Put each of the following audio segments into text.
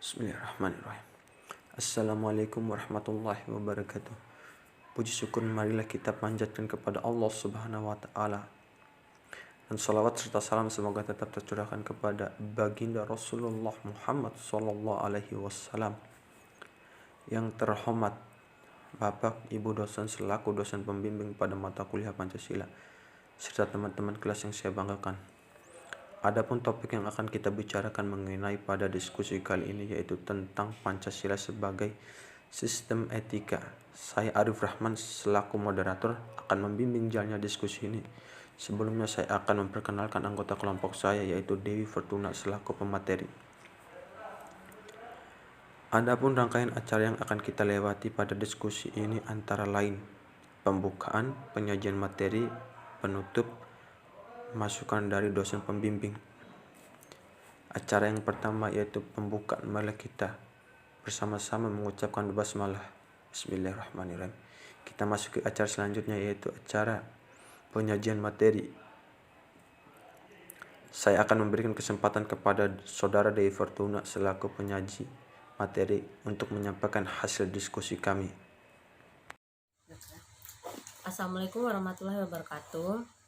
Bismillahirrahmanirrahim. Assalamualaikum warahmatullahi wabarakatuh. Puji syukur marilah kita panjatkan kepada Allah Subhanahu wa taala. Dan salawat serta salam semoga tetap tercurahkan kepada baginda Rasulullah Muhammad sallallahu alaihi wasallam. Yang terhormat Bapak Ibu dosen selaku dosen pembimbing pada mata kuliah Pancasila serta teman-teman kelas yang saya banggakan. Adapun topik yang akan kita bicarakan mengenai pada diskusi kali ini yaitu tentang Pancasila sebagai sistem etika. Saya Arif Rahman selaku moderator akan membimbing jalannya diskusi ini. Sebelumnya saya akan memperkenalkan anggota kelompok saya yaitu Dewi Fortuna selaku pemateri. Adapun rangkaian acara yang akan kita lewati pada diskusi ini antara lain pembukaan, penyajian materi, penutup, masukan dari dosen pembimbing. Acara yang pertama yaitu pembukaan, marilah kita bersama-sama mengucapkan basmalah. Bismillahirrahmanirrahim. Kita masuk ke acara selanjutnya yaitu acara penyajian materi. Saya akan memberikan kesempatan kepada saudara Dewi Fortuna selaku penyaji materi untuk menyampaikan hasil diskusi kami. Assalamualaikum warahmatullahi wabarakatuh.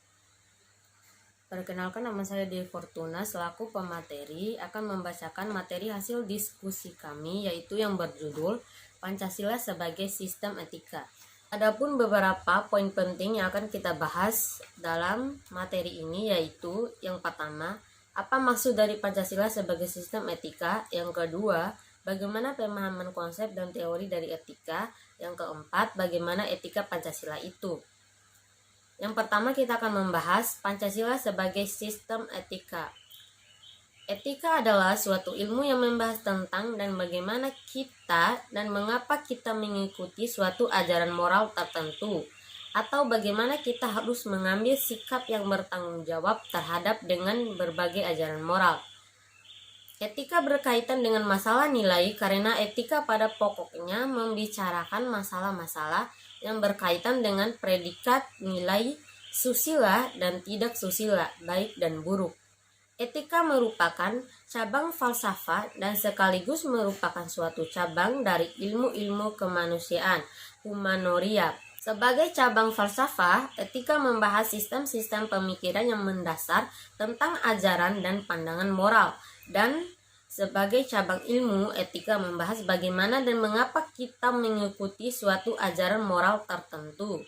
Perkenalkan, nama saya Dewi Fortuna selaku pemateri akan membacakan materi hasil diskusi kami yaitu yang berjudul Pancasila sebagai Sistem Etika. Adapun beberapa poin penting yang akan kita bahas dalam materi ini yaitu yang pertama, apa maksud dari Pancasila sebagai sistem etika? Yang kedua, bagaimana pemahaman konsep dan teori dari etika? Yang keempat, bagaimana etika Pancasila itu? Yang pertama kita akan membahas Pancasila sebagai sistem etika. Etika adalah suatu ilmu yang membahas tentang dan bagaimana kita dan mengapa kita mengikuti suatu ajaran moral tertentu atau bagaimana kita harus mengambil sikap yang bertanggung jawab terhadap dengan berbagai ajaran moral. Etika berkaitan dengan masalah nilai karena etika pada pokoknya membicarakan masalah-masalah yang berkaitan dengan predikat nilai susila dan tidak susila, baik dan buruk. Etika merupakan cabang falsafah dan sekaligus merupakan suatu cabang dari ilmu-ilmu kemanusiaan, humanoria. Sebagai cabang falsafah, etika membahas sistem-sistem pemikiran yang mendasar tentang ajaran dan pandangan moral. Dan sebagai cabang ilmu, etika membahas bagaimana dan mengapa kita mengikuti suatu ajaran moral tertentu.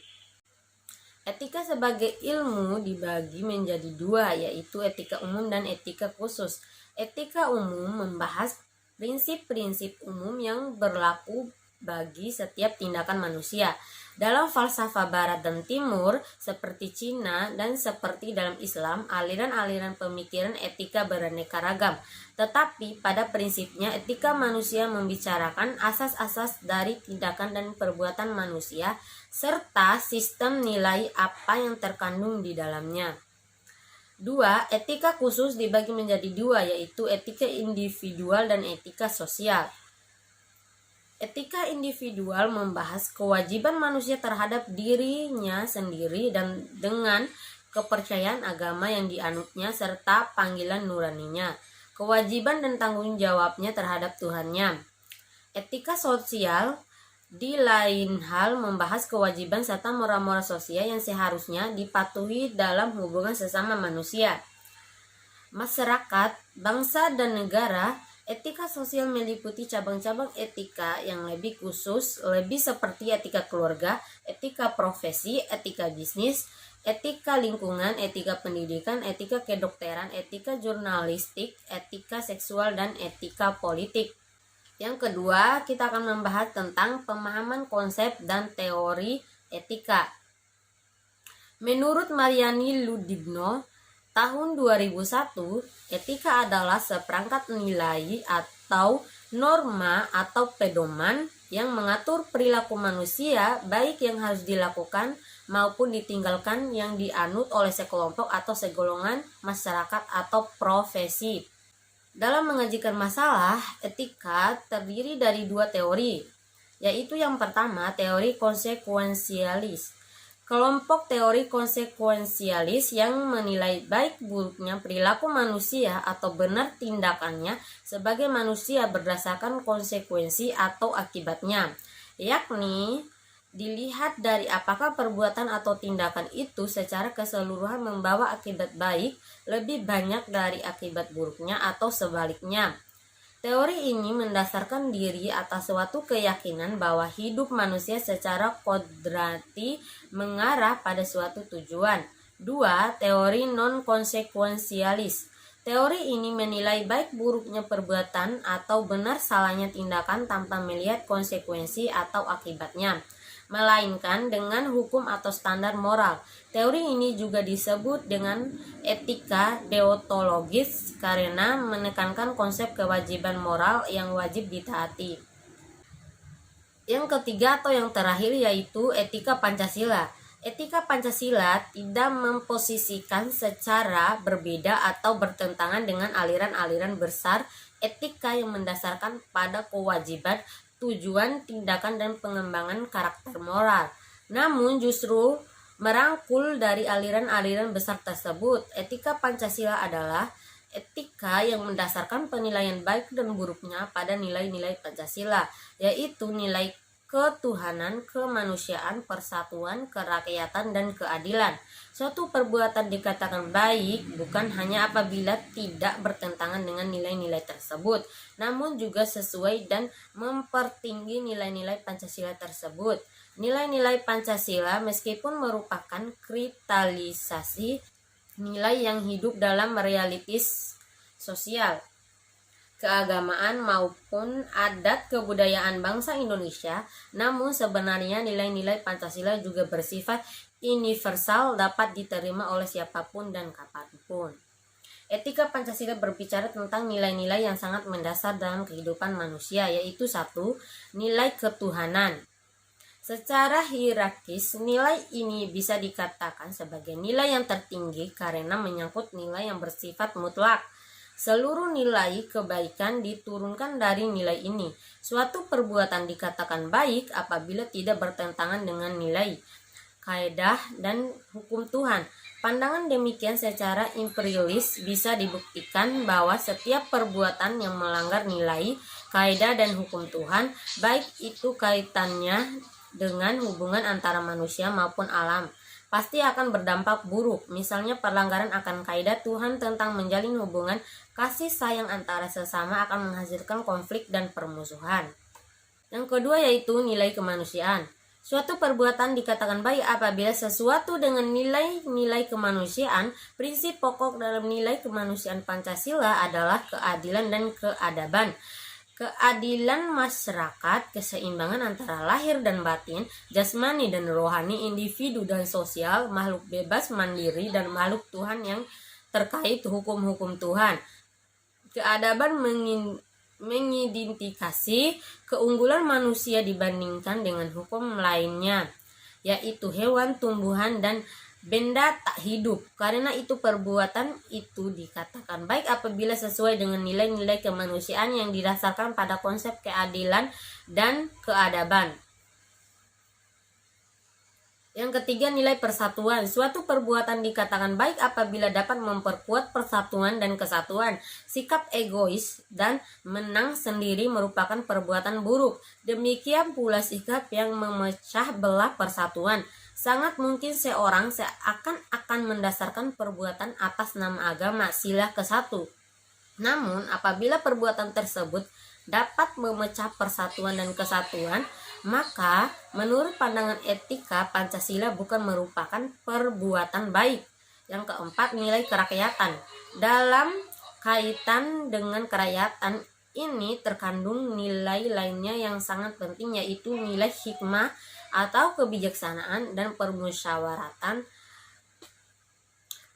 Etika sebagai ilmu dibagi menjadi dua, yaitu etika umum dan etika khusus. Etika umum membahas prinsip-prinsip umum yang berlaku bagi setiap tindakan manusia. Dalam falsafah Barat dan Timur, seperti Cina dan seperti dalam Islam, aliran-aliran pemikiran etika beraneka ragam. Tetapi pada prinsipnya etika manusia membicarakan asas-asas dari tindakan dan perbuatan manusia serta sistem nilai apa yang terkandung di dalamnya. 2. Etika khusus dibagi menjadi dua, yaitu etika individual dan etika sosial. Etika individual membahas kewajiban manusia terhadap dirinya sendiri dan dengan kepercayaan agama yang dianutnya serta panggilan nuraninya, kewajiban dan tanggung jawabnya terhadap Tuhannya. Etika sosial di lain hal membahas kewajiban serta moral-moral sosial yang seharusnya dipatuhi dalam hubungan sesama manusia, masyarakat, bangsa, dan negara. Etika sosial meliputi cabang-cabang etika yang lebih khusus, lebih seperti etika keluarga, etika profesi, etika bisnis, etika lingkungan, etika pendidikan, etika kedokteran, etika jurnalistik, etika seksual, dan etika politik. Yang kedua, kita akan membahas tentang pemahaman konsep dan teori etika. Menurut Mariani Ludigno, tahun 2001, etika adalah seperangkat nilai atau norma atau pedoman yang mengatur perilaku manusia baik yang harus dilakukan maupun ditinggalkan yang dianut oleh sekelompok atau segolongan masyarakat atau profesi. Dalam mengajikan masalah, etika terdiri dari dua teori, yaitu yang pertama teori konsekuensialis. Kelompok teori konsekuensialis yang menilai baik buruknya perilaku manusia atau benar tindakannya sebagai manusia berdasarkan konsekuensi atau akibatnya, yakni dilihat dari apakah perbuatan atau tindakan itu secara keseluruhan membawa akibat baik lebih banyak dari akibat buruknya atau sebaliknya. Teori ini mendasarkan diri atas suatu keyakinan bahwa hidup manusia secara kodrati mengarah pada suatu tujuan. 2. Teori non-konsekuensialis. Teori ini menilai baik buruknya perbuatan atau benar salahnya tindakan tanpa melihat konsekuensi atau akibatnya, melainkan dengan hukum atau standar moral. Teori ini juga disebut dengan etika deontologis karena menekankan konsep kewajiban moral yang wajib ditaati. Yang ketiga atau yang terakhir yaitu etika Pancasila. Etika Pancasila tidak memposisikan secara berbeda atau bertentangan dengan aliran-aliran besar etika yang mendasarkan pada kewajiban, tujuan, tindakan, dan pengembangan karakter moral. Namun justru merangkul dari aliran-aliran besar tersebut. Etika Pancasila adalah etika yang mendasarkan penilaian baik dan buruknya pada nilai-nilai Pancasila, yaitu nilai ketuhanan, kemanusiaan, persatuan, kerakyatan, dan keadilan. Suatu perbuatan dikatakan baik bukan hanya apabila tidak bertentangan dengan nilai-nilai tersebut, namun juga sesuai dan mempertinggi nilai-nilai Pancasila tersebut. Nilai-nilai Pancasila meskipun merupakan kristalisasi nilai yang hidup dalam realitas sosial, keagamaan maupun adat kebudayaan bangsa Indonesia, namun sebenarnya nilai-nilai Pancasila juga bersifat universal, dapat diterima oleh siapapun dan kapanpun. Etika Pancasila berbicara tentang nilai-nilai yang sangat mendasar dalam kehidupan manusia, yaitu 1. Nilai ketuhanan. Secara hierarkis, nilai ini bisa dikatakan sebagai nilai yang tertinggi karena menyangkut nilai yang bersifat mutlak. Seluruh nilai kebaikan diturunkan dari nilai ini. Suatu perbuatan dikatakan baik apabila tidak bertentangan dengan nilai, kaidah, dan hukum Tuhan. Pandangan demikian secara empiris bisa dibuktikan bahwa setiap perbuatan yang melanggar nilai, kaidah, dan hukum Tuhan, baik itu kaitannya dengan hubungan antara manusia maupun alam, pasti akan berdampak buruk. Misalnya pelanggaran akan kaidah Tuhan tentang menjalin hubungan kasih sayang antara sesama akan menghasilkan konflik dan permusuhan. Yang kedua yaitu nilai kemanusiaan. Suatu perbuatan dikatakan baik apabila sesuatu dengan nilai-nilai kemanusiaan. Prinsip pokok dalam nilai kemanusiaan Pancasila adalah keadilan dan keadaban. Keadilan masyarakat, keseimbangan antara lahir dan batin, jasmani dan rohani, individu dan sosial, makhluk bebas mandiri dan makhluk Tuhan yang terkait hukum-hukum Tuhan. Keadaban mengidentifikasi keunggulan manusia dibandingkan dengan hukum lainnya, yaitu hewan, tumbuhan, dan benda tak hidup. Karena itu perbuatan itu dikatakan baik apabila sesuai dengan nilai-nilai kemanusiaan yang didasarkan pada konsep keadilan dan keadaban. Yang ketiga, nilai persatuan. Suatu perbuatan dikatakan baik apabila dapat memperkuat persatuan dan kesatuan. Sikap egois dan menang sendiri merupakan perbuatan buruk. Demikian pula sikap yang memecah belah persatuan. Sangat mungkin seorang seakan-akan mendasarkan perbuatan atas nama agama, sila ke-1. Namun, apabila perbuatan tersebut dapat memecah persatuan dan kesatuan, maka menurut pandangan etika Pancasila bukan merupakan perbuatan baik. Yang keempat, nilai kerakyatan. Dalam kaitan dengan kerakyatan ini terkandung nilai lainnya yang sangat penting, yaitu nilai hikmah atau kebijaksanaan dan permusyawaratan.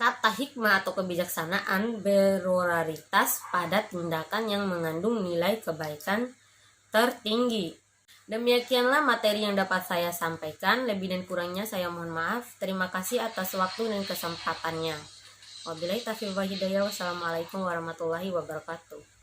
Kata hikmah atau kebijaksanaan berorientasi pada tindakan yang mengandung nilai kebaikan tertinggi. Demikianlah materi yang dapat saya sampaikan. Lebih dan kurangnya saya mohon maaf. Terima kasih atas waktu dan kesempatannya. Wabillahi taufiq wal hidayah. Wassalamualaikum warahmatullahi wabarakatuh.